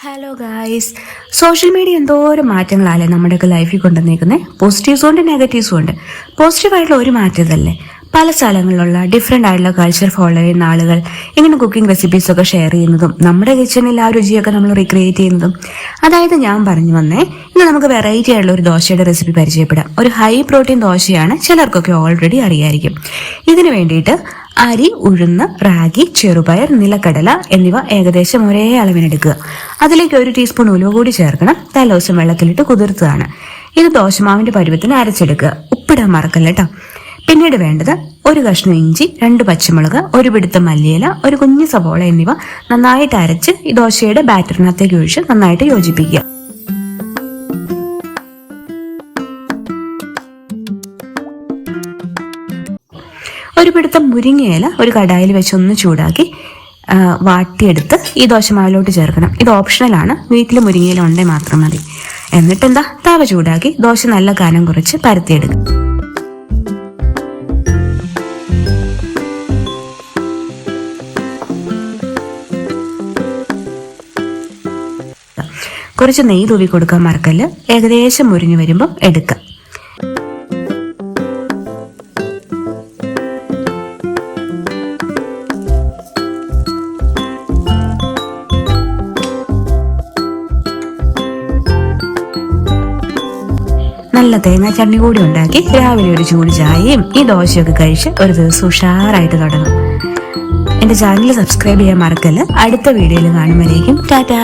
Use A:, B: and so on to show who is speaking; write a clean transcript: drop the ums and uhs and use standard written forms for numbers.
A: Hello guys, social media എന്തോരം മാറ്റങ്ങളാലേ നമ്മുടെയൊക്കെ ലൈഫിൽ കൊണ്ടുവന്നേക്കുന്നത്. പോസിറ്റീവ്സും ഉണ്ട്, നെഗറ്റീവ്സും ഉണ്ട്. പോസിറ്റീവായിട്ടുള്ള ഒരു മാറ്റതല്ലേ, പല സ്ഥലങ്ങളിലുള്ള ഡിഫറെൻ്റ് ആയിട്ടുള്ള കൾച്ചർ ഫോളോ ചെയ്യുന്ന ആളുകൾ ഇങ്ങനെ കുക്കിംഗ് റെസിപ്പീസ് ഒക്കെ ഷെയർ ചെയ്യുന്നതും നമ്മുടെ കിച്ചണിൽ ആ രുചിയൊക്കെ നമ്മൾ റീക്രിയേറ്റ് ചെയ്യുന്നതും. അതായത് ഞാൻ പറഞ്ഞു വന്നേ, ഇന്ന് നമുക്ക് വെറൈറ്റി ആയിട്ടുള്ള ഒരു ദോശയുടെ റെസിപ്പി പരിചയപ്പെടാം. ഒരു ഹൈ പ്രോട്ടീൻ ദോശയാണ്, ചിലർക്കൊക്കെ ഓൾറെഡി അറിയായിരിക്കും. ഇതിനു വേണ്ടിയിട്ട് അരി, ഉഴുന്ന്, റാഗി, ചെറുപയർ, നിലക്കടല എന്നിവ ഏകദേശം ഒരേ അളവിനെടുക്കുക. അതിലേക്ക് 1 ടീസ്പൂൺ ഉലുവ കൂടി ചേർക്കണം. തലേദിവസം വെള്ളത്തിലിട്ട് കുതിർത്തതാണ്. ഇത് ദോശമാവിന്റെ പരുവത്തിന് അരച്ചെടുക്കുക. ഉപ്പിടാൻ മറക്കല്ല കേട്ടോ. പിന്നീട് വേണ്ടത് 1 കഷ്ണം ഇഞ്ചി, 2 പച്ചമുളക്, 1 പിടുത്തം മല്ലിയില, 1 കുഞ്ഞു സവോള എന്നിവ നന്നായിട്ട് അരച്ച് ഈ ദോശയുടെ ബാറ്ററിനകത്തേക്ക് ഒഴിച്ച് നന്നായിട്ട് യോജിപ്പിക്കുക. ഒരു പിടുത്തം മുരിങ്ങയില ഒരു കടായിൽ വെച്ചൊന്ന് ചൂടാക്കി വാട്ടിയെടുത്ത് ഈ ദോശമാവിലോട്ട് ചേർക്കണം. ഇത് ഓപ്ഷണലാണ്, വീട്ടിൽ മുരിങ്ങയില ഉണ്ടെങ്കിൽ മാത്രം മതി. എന്നിട്ടെന്താ, തവ ചൂടാക്കി ദോശ നല്ല കനം കുറച്ച് പരത്തിയെടുക്കും. കുറച്ച് നെയ്യ് തൂവി കൊടുക്കാൻ മറക്കല്ല്. ഏകദേശം മുരിഞ്ഞു വരുമ്പോൾ എടുക്കാം. നല്ല തേങ്ങാ ചട്നി കൂടി ഉണ്ടാക്കി രാവിലെ ഒരു ചൂട് ചായയും ഈ ദോശയൊക്കെ കഴിച്ച് ഒരു ദിവസം ഉഷാറായിട്ട് തുടങ്ങും. എന്റെ ചാനൽ സബ്സ്ക്രൈബ് ചെയ്യാൻ മറക്കല്ല്. അടുത്ത വീഡിയോയിൽ കാണുമ്പോഴേക്കും ടാറ്റാ.